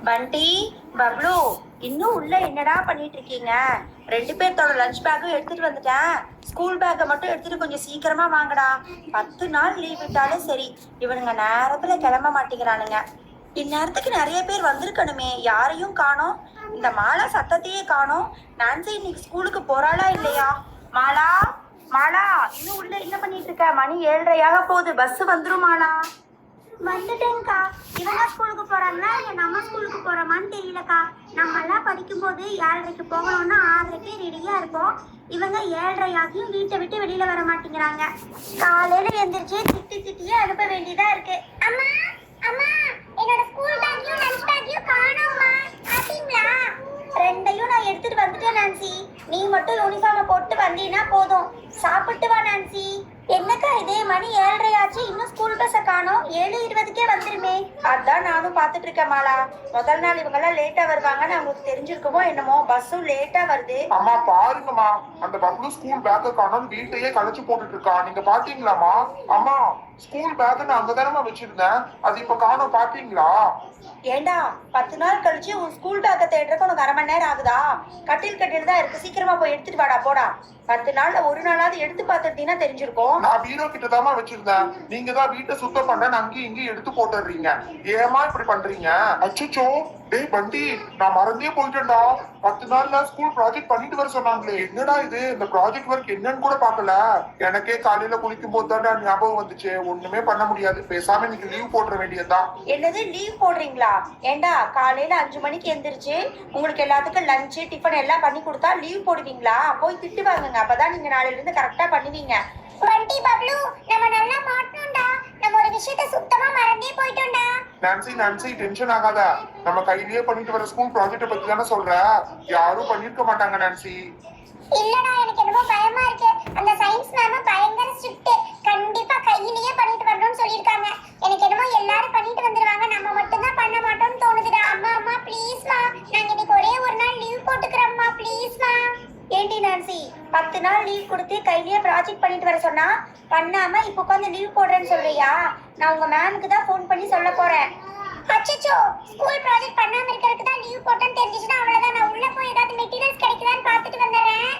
பண்டி, பப்ளு, இன்னும் உள்ள என்னடா பண்ணிட்டு இருக்கீங்க? ரெண்டு பேர்த்தோட லஞ்ச் பேக்கும் எடுத்துட்டு வந்துட்டேன். ஸ்கூல் பேக்கை மட்டும் எடுத்துட்டு கொஞ்சம் சீக்கிரமா வாங்கடா. 10 நாள் லீவ் விட்டாலே சரி, இவனுங்க நேரத்துல கிளம்ப மாட்டேங்கிறானுங்க. இந்நேரத்துக்கு நிறைய பேர் வந்திருக்கணுமே, யாரையும் காணோம். இந்த மாலா சத்தத்தையே காணோம். நான்சி இன்னைக்கு ஸ்கூலுக்கு போறாளா இல்லையா? மாலா, மாலா, இன்னும் உள்ள என்ன பண்ணிட்டு இருக்க? மணி 7:30 போகுது. பஸ் வந்துரும் மாலா. வந்துட்டேங்க்கா. இவங்க ஸ்கூலுக்கு போறாங்களா இல்ல நம்ம ஸ்கூலுக்கு போறோமான்னு தெரியலக்கா. நம்ம எல்லாம் படிக்கும் போது 7:30க்கு போகணும்னா 6:30க்கு ரெடியா இருப்போம். இவங்க 7:30 ஆகியும் வீட்டை விட்டு வெளியில வர மாட்டேங்கிறாங்க. காலையில எந்திரிச்சு திட்டியே அனுப்ப வேண்டியதா இருக்கு. அம்மா, அம்மா, என்னோட ஸ்கூல் பேக்கையும் லஞ்ச் பேக்கையும் காணோம்மா. பாத்தீங்களா? ரெண்டையும் நான் எடுத்துட்டு வந்துட்டேன் நான்சி. நீ மட்டும் யூனிஃபார்ம் போட்டு வந்தீங்கன்னா போதும். சாப்பிட்டு வா நான்சி. என்னக்கா இது, மணி 7:30 ஆச்சு, இன்னும் ஸ்கூல் பஸ்ஸை காணோம். 7:20க்கே வந்துருமே. அதான் நானும் பாத்துட்டு இருக்கேன் மாலா. முதல் நாள் இவங்க எல்லாம் லேட்டா வருவாங்கன்னு அவங்களுக்கு தெரிஞ்சிருக்குமோ என்னமோ, பஸ்ஸும் லேட்டா வருது. அம்மா பாருங்கம்மா, அந்த பப்ளு ஸ்கூல் பேக்க காணோம் வீட்டையே கழிச்சு போட்டுட்டு இருக்கா. நீங்க பாத்தீங்களாமா? அம்மா, ஸ்கூல் பேக் நான் அங்கதானமா வச்சிருந்தேன், அது இப்ப காணோம், பாத்தீங்களா? ஏண்டா, 10 நாள் கழிச்சு உன் ஸ்கூல் பேக்கை தேடுறதுக்கு உனக்கு 1/2 மணி நேரம் ஆகுதா? கட்டில் தான் இருக்கு, சீக்கிரமா போய் எடுத்துட்டு வாடா போடா. 10 நாள்ல ஒரு நாளாவது எடுத்து பார்த்துட்டீங்கன்னா தெரிஞ்சிருக்கும். நான் பீரோ கிட்டதாமா வச்சிருந்தேன், நீங்க தான் வீட்டை சுத்தம் பண்ண அங்கேயும் இங்கேயும் எடுத்து போட்டுறீங்க. ஏமா இப்படி பண்றீங்க? அச்சோ, டேய் பண்டி, நான் மறந்தே போயிட்டேன்டா. 10 நாள்ல ஸ்கூல் ப்ராஜெக்ட் பண்ணிட்டு வர சொன்னாங்களே, என்னடா இது, இந்த ப்ராஜெக்ட் ஒர்க் என்னன்னு கூட பாக்கல. எனக்கே காலையில குளிக்கும் போது தான் ஞாபகம் வந்துச்சு. ஒண்ணுமே பண்ண முடியாது, பேசாம இன்னைக்கு லீவ் போட்டுற வேண்டியதுதான். என்னது, லீவ் போடுறீங்களா? ஏண்டா, காலையில 5 மணிக்கு எந்திரிச்சு உங்களுக்கு எல்லாத்துக்கும் லஞ்சு டிஃபன் எல்லாம் பண்ணி கொடுத்தா லீவ் போடுவீங்களா? போய் திட்டு வாங்குங்க, அப்பதான் நீங்க நாளையில இருந்து கரெக்டா பண்ணுவீங்க. வண்டி பப்ளு, நம்ம நல்லா மாட்டணும்டா. நம்ம ஒரு விஷயத்தை சுத்தமா மறந்தே போயிட்டோம்டா. நான்சி டென்ஷன் ஆகாத. நம்ம கையிலேயே பண்ணிட்டு வர ஸ்கூல் ப்ராஜெக்ட பத்தி தானே சொல்ற. யாரும் பண்ணிருக்க மாட்டாங்க நான்சி. இல்லடா, எனக்கு என்னமோ பயமா இருக்கு. அந்த சயின்ஸ் மேம் பயங்கர ஸ்ட்ரிக்ட். கண்டிப்பா கையிலேயே பண்ணிட்டு வரணும்னு சொல்லிருக்காங்க. எனக்கு என்னமோ எல்லாரும் பண்ணிட்டு வந்துருவாங்க, நம்ம மட்டும் தான் பண்ண மாட்டோம்னு தோணுதுடா. அம்மா அம்மா ப்ளீஸ்மா, நாங்க இன்னைக்கு ஒரே ஒரு நாள் லீவ் போட்டுக்கிறோம்மா, ப்ளீஸ்மா. ஏண்டி நான்சி, 10 நாள் லீவ் கொடுத்து கையிலேயே ப்ராஜெக்ட் பண்ணிட்டு வர சொன்னா பண்ணாம இப்ப உட்காந்து லீவ் போடுறேன்னு சொல்றியா? நான் உங்க மேமுக்கு தான் ஃபோன் பண்ணி சொல்ல போறேன். அச்சச்சோ, ஸ்கூல் ப்ராஜெக்ட் பண்ணாம இருக்கிறதுக்கு தான் லீவ் போட்டேன்னு தெரிஞ்சிச்சுன்னா அவ்வளவுதான். நான் உள்ள போய் ஏதாவது மெட்டீரியல்ஸ் கிடைக்குதான்னு பார்த்துட்டு வந்துடுறேன்.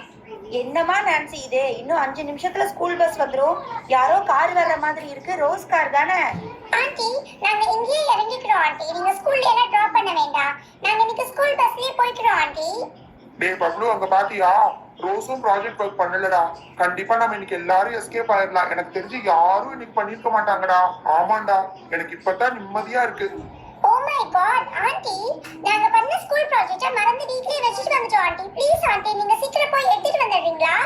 என்னமா நான்சி இது, இன்னும் 5 நிமிஷத்துல ஸ்கூல் பஸ் வந்துரும். யாரோ கார் வர்ற மாதிரி இருக்கு, ரோஸ் கார் தானே? ஆண்டி, நாங்க இங்கேயே இறங்கிக்கிறோம் ஆண்டி. நீங்க ஸ்கூல்ல எல்லாம் டிராப் பண்ண வேண்டாம், நாங்க இன்னைக்கு ஸ்கூல் பஸ்லயே போய்க்கிறோம் ஆண்டி. டேய் பப்ளு, அங்க பாத்தியா? ரோஸும் ப்ராஜெக்ட் ஒர்க் பண்ணலடா. கண்டிப்பா நம்ம இன்னைக்கு எல்லாரும் எஸ்கேப் ஆயிடலாம். எனக்கு தெரிஞ்சு யாரும் இன்னைக்கு பண்ணிருக்க மாட்டாங்கடா. ஆமாண்டா, எனக்கு இப்பதான் நிம்மதியா இருக்கு. ஓ மை காட் ஆண்டி, நாங்க பண்ண ஸ்கூல் ப்ராஜெக்ட்ட மறந்து வீட்லயே வச்சிட்டு வந்துட்டோம் ஆண்டி. ப்ளீஸ் ஆண்டி, நீங்க சீக்கிரம் போய் எடுத்துட்டு வந்துடுறீங்களா?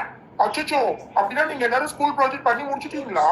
அச்சச்சோ, அப்படின்னா நீங்க எல்லாரும் ஸ்கூல் ப்ராஜெக்ட் பண்ணி முடிச்சிட்டீங்களா?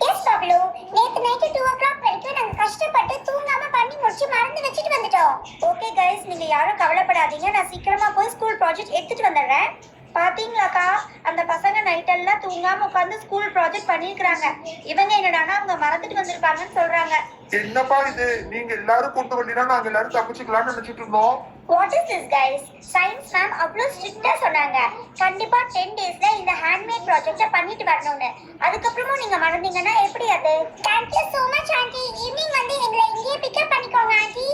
எஸ் பப்ளு, நேத்து நைட் 2 o'clock வரைக்கும் நாங்க கஷ்டப்பட்டு தூங்காம பண்ணி முடிச்சு மறந்து வச்சிட்டு வந்துட்டோம். ஓகே கைஸ், நீங்க யாரும் கவலைப்படாதீங்க, நான் சீக்கிரமா போய் ஸ்கூல் ப்ராஜெக்ட் எடுத்துட்டு வந்துடுறேன். பாத்தீங்களாக்கா, அந்த பசங்க நைட் எல்லாம் தூங்காம உட்காந்து ஸ்கூல் ப்ராஜெக்ட் பண்ணிருக்காங்க. இவங்க என்னடானா அவங்க மறந்துட்டு வந்திருப்பாங்கன்னு சொல்றாங்க. என்னப்பா இது, நீங்க எல்லாரும் கொண்டு வந்தீங்கன்னா நாங்க எல்லாரும் தப்பிச்சுக்கலாம்னு நினைச்சிட்டு இருந்தோம். What is this guys? Science ma'am அவ்வளோ ஸ்ட்ரிக்ட்டா சொன்னாங்க, கண்டிப்பா 10 டேஸ்ல இந்த ஹேண்ட்மேட் ப்ராஜெக்ட்ட பண்ணிட்டு வரணும்னு. அதுக்கப்புறமும் நீங்க மறந்தீங்கன்னா எப்படி அது? Thank you so much aunty. Evening வந்து எங்களை இங்கேயே பிக்கப் பண்ணிக்கோங்க ஆண்டி.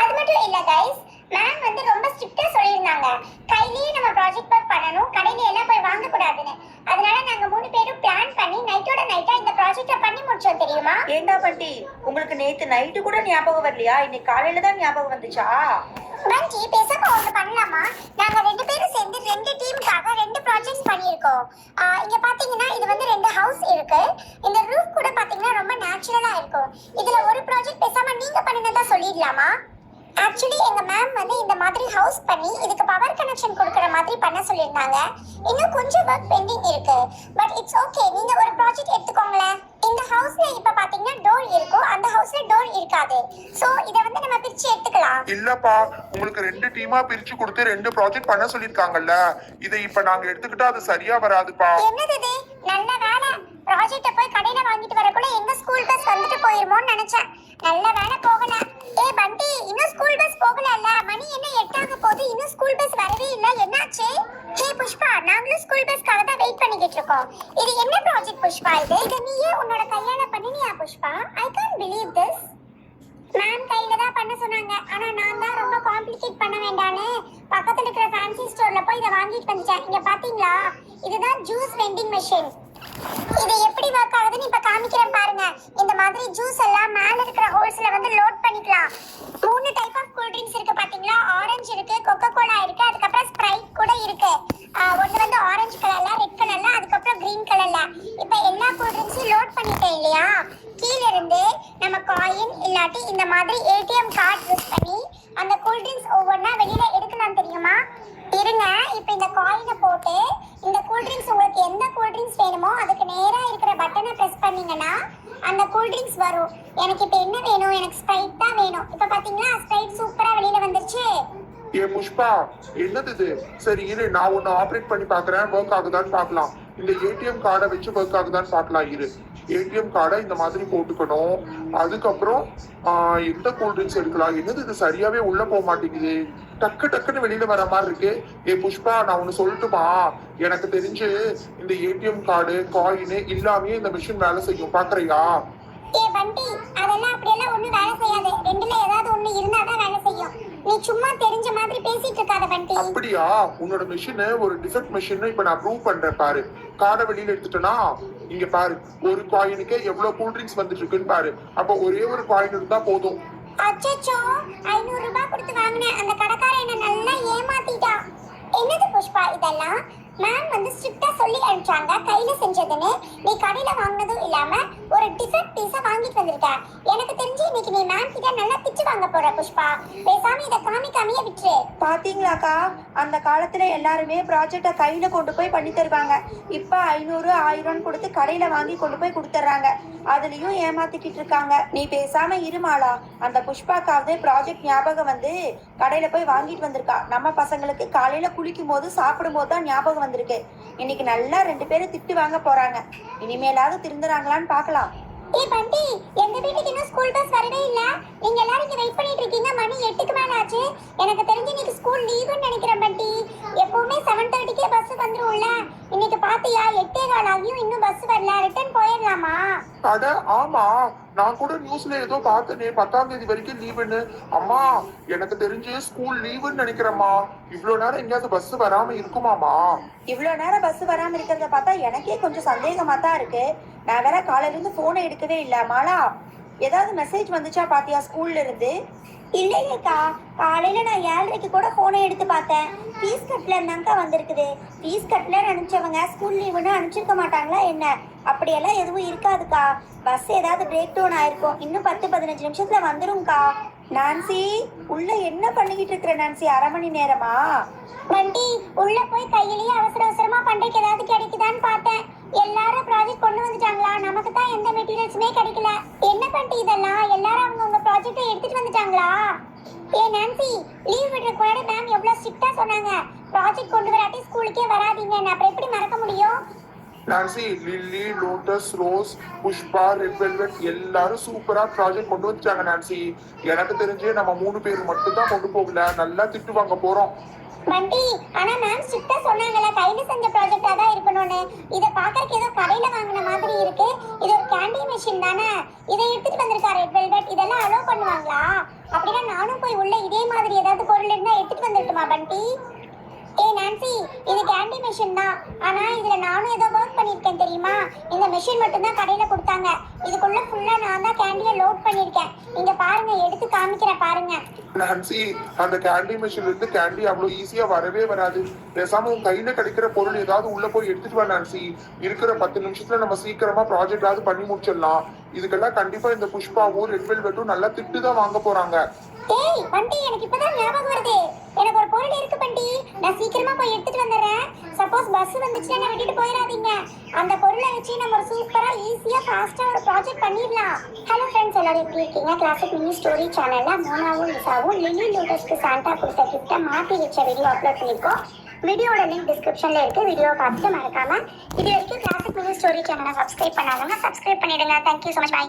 அது மட்டும் இல்ல guys, மேம் வந்து ரொம்ப ஸ்ட்ரிக்ட்டா சொல்லியிருந்தாங்க, கையிலேயே நம்ம ப்ராஜெக்ட் ஒர்க் பண்ணணும், கடையில எல்லாம் போய் வாங்க கூடாதுன்னு. அதனால நாங்க 3 பேரும் பிளான் பண்ணி நைட்டோட நைட்டா இந்த ப்ராஜெக்ட்ட பண்ணி முடிச்சோம் தெரியுமா? ஏண்டா பண்டி, உங்களுக்கு நேத்து நைட்டு கூட ஞாபகம் வரலையா? இன்னைக்கு காலையில தான் ஞாபகம் வந்துச்சா? பண்டி, பேசாம ஒன்று பண்ணலாமா? நாங்க 2 பேரும் சேர்ந்து 2 டீமுக்காக 2 ப்ராஜெக்ட்ஸ் பண்ணியிருக்கோம். இங்க பாத்தீங்கன்னா இது வந்து 2 ஹவுஸ் இருக்கு. இந்த ரூஃப் கூட பாத்தீங்கன்னா ரொம்ப நேச்சுரலா இருக்கும். இதுல ஒரு ப்ராஜெக்ட் பேசாம நீங்க பண்ணுனதா சொல்லிடலாமா? ஆக்சுவலி எங்க மேம் வந்து இந்த மாதிரி ஹவுஸ் பண்ணி இதுக்கு பவர் கனெக்ஷன் கொடுக்கற மாதிரி பண்ண சொல்லிருந்தாங்க. இன்னும் கொஞ்சம் வர்க் பெண்டிங் இருக்கு, பட் இட்ஸ் ஓகே. நீங்க ஒரு ப்ராஜெக்ட் எடுத்துக்கோங்களேன். இந்த ஹவுஸ்ல இப்ப பாத்தீங்கன்னா டோர் இருக்கும், அந்த ஹவுஸ்ல டோர் இருக்காது. சோ இத வந்து நம்ம பிரிச்சு எடுத்துக்கலாம். இல்லப்பா, உங்களுக்கு 2 டீமா பிரிச்சு கொடுத்து 2 ப்ராஜெக்ட் பண்ண சொல்லிருக்காங்கல்ல, இதை இப்ப நாங்க எடுத்துக்கிட்டா அது சரியா வராதுப்பா. என்னது இது, நல்ல வேலை. ப்ராஜெக்ட்ட போய் கடையில வாங்கிட்டு வரக்குள்ள எங்க ஸ்கூல் பஸ் வந்துட்டு போயிருமோன்னு நினைச்சேன். நல்ல வேலை போகல. ஏய் பண்டி, இன்னும் ஸ்கூல் பஸ் போகலல்ல? மணி என்ன 8 ஆக போகுது, இன்னும் ஸ்கூல் பஸ் வரவே இல்ல, என்னாச்சு? ஹே புஷ்பா, நாங்களும் ஸ்கூல் பஸ்க்காக தான் வெயிட் பண்ணிக்கிட்டு இருக்கோம். இது என்ன ப்ராஜெக்ட் புஷ்பா இது? இத நீயே உன்னோட கையால பண்ணினியா Pushpa? I can't believe this. Ma'am கையில தான் பண்ண சொன்னாங்க. ஆனா நான் தான் ரொம்ப காம்ப்ளிகேட் பண்ண வேண்டான்னு பக்கத்துல இருக்கிற ஃபேன்சி ஸ்டோர்ல போய் இதை வாங்கிட்டு வந்துட்டேன். இங்க பாத்தீங்களா, இதுதான் ஜூஸ் வெண்டிங் மெஷின். இது எப்படி ஒர்க் ஆகுதுன்னு இப்ப காமிக்கிறேன் பாருங்க. இந்த மாதிரி ஜூஸ் எல்லாம் மேல இருக்கிற ஹோல்ஸ்ல வந்து லோட் பண்ணிக்கலாம். 3 டைப் ஆஃப் கூல் ட்ரிங்க்ஸ் இருக்கு பாத்தீங்களா. ஆரஞ்சு இருக்கு, கோகோ கோலா இருக்கு, அதுக்கப்புறம் ஸ்ப்ரைட் கூட இருக்கு. ஒன்னு வந்து ஆரஞ்சு கலர்ல, ரெட் கலர்ல, அதுக்கப்புறம் கிரீன் கலர்ல. இப்ப எல்லா கூல் ட்ரிங்க்ஸையும் லோட் பண்ணிட்டேன் இல்லையா. கீழ இருந்து நம்ம காயின் இல்லாட்டி இந்த மாதிரி ஏடிஎம் கார்டு யூஸ் பண்ணி அந்த கூல் ட்ரிங்க்ஸ் ஒவ்வொன்றா வெளியில எடுக்கலாம் தெரியுமா. இருங்க, இப்ப இந்த காயினை போட்டு இந்த கூல் ட்ரிங்க்ஸ் உங்களுக்கு எந்த கூல் ட்ரிங்க்ஸ் வேணுமோ அதுக்கு நேரா இருக்கிற பட்டனை பிரஸ் பண்ணீங்கன்னா அந்த கூல் ட்ரிங்க்ஸ் வரும். எனக்கு இப்ப என்ன வேணும், எனக்கு ஸ்ப்ரைட் தான் வேணும். இப்ப பாத்தீங்களா ஸ்ப்ரைட் சூப்பரா வெளியில வந்துருச்சு. ஏ புஷ்பா, என்னது இது? சரி இரு, நான் ஒன்னு ஆப்ரேட் பண்ணி பாக்குறேன், ஒர்க் ஆகுதான்னு பாக்கலாம். இந்த ஏடிஎம் கார்டை வச்சு ஒர்க் ஆகுதான்னு பாக்கலாம். இரு, ஏடிஎம் கார்டை இந்த மாதிரி போட்டுக்கணும். அதுக்கப்புறம் எந்த கூல் ட்ரிங்க்ஸ் எடுக்கலாம்? என்னது இது சரியாவே உள்ள போக மாட்டேங்குது, டக்கு டக்குன்னு வெளியில வர மாதிரி இருக்கு. ஏ புஷ்பா, நான் ஒண்ணு சொல்லட்டுமா? எனக்கு தெரிஞ்சு இந்த ஏடிஎம் கார்டு காயின் இல்லாமே இந்த மிஷின் வேலை செய்யும், பாக்குறியா? ஏ பண்டி, அதெல்லாம் அப்படியெல்லாம் ஒண்ணு வேலை செய்யாது. ரெண்டுல ஏதாவது ஒண்ணு இருந்தா தான் வேலை செய்யும். நீ சும்மா தெரிஞ்ச மாதிரி பேசிட்டு இருக்காத பண்டி. அப்படியா? உன்னோட மிஷின் ஒரு டிஃபெக்ட் மிஷின் இப்ப நான் ப்ரூவ் பண்றேன் பாரு. கார்டை வெளியில எடுத்துட்டேனா, இங்க பாரு, ஒரு காயினுக்கு எவ்வளவு கூல் ட்ரிங்க்ஸ் வந்துட்டு இருக்குன்னு பாரு. அப்ப ஒரே ஒரு காயின் இருந்தா போதும். அச்சச்சோ, 500 ரூபாய் கொடுத்து வாங்கினேன். அந்த கடைக்காரன் என்ன நல்லா ஏமாத்திட்டா. என்னது புஷ்பா இதெல்லாம்? மேம் வந்து ஸ்ட்ரிக்ட்டா சொல்லி அனுப்பிச்சாங்க கையில செஞ்சதுன்னு. நீ கடையில வாங்கினதும் இல்லாம ஒரு டிஃபெக்ட் பீஸை வாங்கிட்டு வந்திருக்க. எனக்கு தெரிஞ்சு இன்னைக்கு நீ மேம் கிட்ட நல்லா திட்டு வாங்க போற புஷ்பா. பேசாம இதை காமிக்காமையே விட்டுரு. பாத்தீங்களாக்கா, அந்த காலத்துல எல்லாருமே ப்ராஜெக்டை கையில கொண்டு போய் பண்ணி தருவாங்க. இப்ப 500 1000 கொடுத்து கடையில வாங்கி கொண்டு போய் கொடுத்துட்றாங்க. அதுலயும் ஏமாத்திக்கிட்டு இருக்காங்க. நீ பேசாம இருமாளா. அந்த புஷ்பாக்காவது ப்ராஜெக்ட் ஞாபகம் வந்து கடையில போய் வாங்கிட்டு வந்திருக்கா. நம்ம பசங்களுக்கு காலையில குளிக்கும் போது சாப்பிடும் போது தான் ஞாபகம் வந்திருக்கு. இன்னைக்கு நல்லா 2 பேரும் திட்டு வாங்க போறாங்க. இனிமேலாவது திருந்துறாங்களான்னு பார்க்கலாம். ஏய் பண்டி, எங்க வீட்டுக்கு இன்னும் ஸ்கூல் பஸ் வரவே இல்ல. நீங்க எல்லாரும் இங்க வெயிட் பண்ணிட்டு இருக்கீங்க. மணி 8க்கு மேல ஆச்சு. எனக்கு தெரிஞ்சு இன்னைக்கு ஸ்கூல் லீவுன்னு நினைக்கிறேன் பண்டி. எப்பவுமே 7:30க்கே பஸ் வந்துரும்ல. இன்னைக்கு பாத்தியா 8:15 ஆகியும் இன்னும் பஸ் வரல. ரிட்டர்ன் போயிடலாமா? அட ஆமா, நான் கூட நியூஸ்ல ஏதோ பார்த்தனே 10ஆம் தேதி வரைக்கும் லீவுன்னு. அம்மா, எனக்கு தெரிஞ்சு ஸ்கூல் லீவுன்னு நினைக்கிறேம்மா. இவ்வளவு நேரம் எங்கேயாவது பஸ் வராம இருக்குமாமா? இவ்வளவு நேரம் பஸ் வராம இருக்கிறத பார்த்தா எனக்கே கொஞ்சம் சந்தேகமா தான் இருக்கு. நான் வேற காலையில இருந்து போனை எடுக்கவே இல்ல. மாலா, ஏதாவது மெசேஜ் வந்துச்சா பாத்தியா ஸ்கூல்ல இருந்து? இல்லையேக்கா, காலையில நான் 7:30க்கு கூட போனை எடுத்து பார்த்தேன். ஃபீஸ் கட்டல இருந்தாங்க வந்திருக்குது. ஃபீஸ் கட்டல நினைச்சவங்க ஸ்கூல் லீவுன்னு அனுப்பிச்சிருக்க மாட்டாங்களா என்ன? அப்படியெல்லாம் எதுவும் இருக்காதுக்கா. பஸ் ஏதாவது பிரேக் டவுன் ஆயிருக்கும். இன்னும் 10-15 நிமிஷத்துல வந்துரும்க்கா. நான்சி, உள்ள என்ன பண்ணிக்கிட்டு இருக்கிற நான்சி? 1/2 மணி நேரமா? வண்டி உள்ள போய் கையிலேயே அவசர அவசரமா பண்றதுக்கு ஏதாவது கிடைக்குதான்னு பார்த்தேன். எல்லாரும் ப்ராஜெக்ட் கொண்டு வந்துட்டாங்களா? நமக்கு தான் எந்த மெட்டீரியல்ஸுமே கிடைக்கல. என்ன பண்ணி இதெல்லாம்? எல்லாரும் அவங்க ப்ராஜெக்டை எடுத்துட்டு வந்துட்டாங்களா? ஏ நான்சி, லீவ் விடுறதுக்கு முன்னாடி மேம் எவ்வளவு ஸ்ட்ரிக்ட்டா சொன்னாங்க, ப்ராஜெக்ட் கொண்டு வராட்டி ஸ்கூலுக்கே வராதீங்க. அப்புறம் எப்படி மறக்க முடியும்? Nancy, Lily, Lotus, Rose, Pushpa, Red Velvet எல்லாரும் சூப்பரா ப்ராஜெக்ட் கொண்டு வந்துட்டாங்க நான்சி. எனக்கு தெரிஞ்சு நம்ம 3 பேர் மட்டும் தான் கொண்டு போகல. நல்லா திட்டு வாங்க போறோம். வண்டி, ஆனா மேம் ஸ்ட்ரிக்ட்டா சொன்னாங்கல கையில செஞ்ச ப்ராஜெக்ட்டா தான் இருக்கணும்னு. இத பாக்கறதுக்கு ஏதோ கடையில வாங்குன மாதிரி இருக்கு. இது ஒரு கேண்டி மெஷின் தானே? இதை எடுத்துட்டு வந்திருக்கா ரெட் வெல்வெட். இதெல்லாம் அலோவ் பண்ணுவாங்களா? அப்படின்னா நானும் போய் உள்ள இதே மாதிரி ஏதாவது பொருள் இருந்தா எடுத்துட்டு வந்துட்டுமா பண்டி? ஏய் நான்சி, இது கேண்டி மெஷின் தான். ஆனா இதுல நானும் ஏதோ ஒர்க் பண்ணிருக்கேன் தெரியுமா? இந்த மெஷின் மட்டும் தான் கடையில கொடுத்தாங்க. இதுக்குள்ள ஃபுல்லா நான் தான் கேண்டியை லோட் பண்ணிருக்கேன். இங்க பாருங்க, எடுத்து காமிக்கிறேன் பாருங்க. நான்சி, அந்த கேண்டி மிஷின்ல இருந்து கேண்டி அவ்வளவு ஈஸியா வரவே வராது. பேசாம உன் கையில கிடைக்கிற பொருள் ஏதாவது உள்ள போய் எடுத்துட்டு வா நான்சி. இருக்கிற 10 நிமிஷத்துல நம்ம சீக்கிரமா ப்ராஜெக்ட் ஆவது பண்ணி முடிச்சிடலாம். இதுக்கெல்லாம் கண்டிப்பா இந்த புஷ்பாவும் ரெட் வெல்வெட்டும் நல்லா திட்டு தான் வாங்க போறாங்க. ஏய் பண்டி, எனக்கு இப்பதான் ஞாபகம் வருது. எனக்கு ஒரு பொருள் இருக்கு பண்டி. நான் சீக்கிரமா போய் எடுத்துட்டு வந்துடுறேன். சப்போஸ் பஸ் வந்துச்சுன்னா விட்டுட்டு போயிடாதீங்க. அந்த பொருளை வச்சு நம்ம ஒரு சூப்பரா ஈஸியா ஃபாஸ்டா ஒரு ப்ராஜெக்ட் பண்ணிடலாம். ஹலோ ஃப்ரெண்ட்ஸ், எல்லாரும் எப்படி இருக்கீங்க? கிளாசிக் மினி ஸ்டோரி சேனல்ல மோனாவும் லிசாவும் லில்லி லோட்டஸ்க்கு சாண்டா கொடுத்த கிஃப்ட்டை மாத்தி வச்ச வீடியோ அப்லோட் பண்ணிருக்கோம். வீடியோட லிங்க் டிஸ்கிரிப்ஷன்ல இருக்கு. வீடியோ பார்த்துட்டு மறக்காம இது வரைக்கும் கிளாசிக் மினி ஸ்டோரி சேனலை சப்ஸ்கிரைப் பண்ணாதவங்க சப்ஸ்கிரைப் பண்ணிடுங்க. Thank you so much. பை.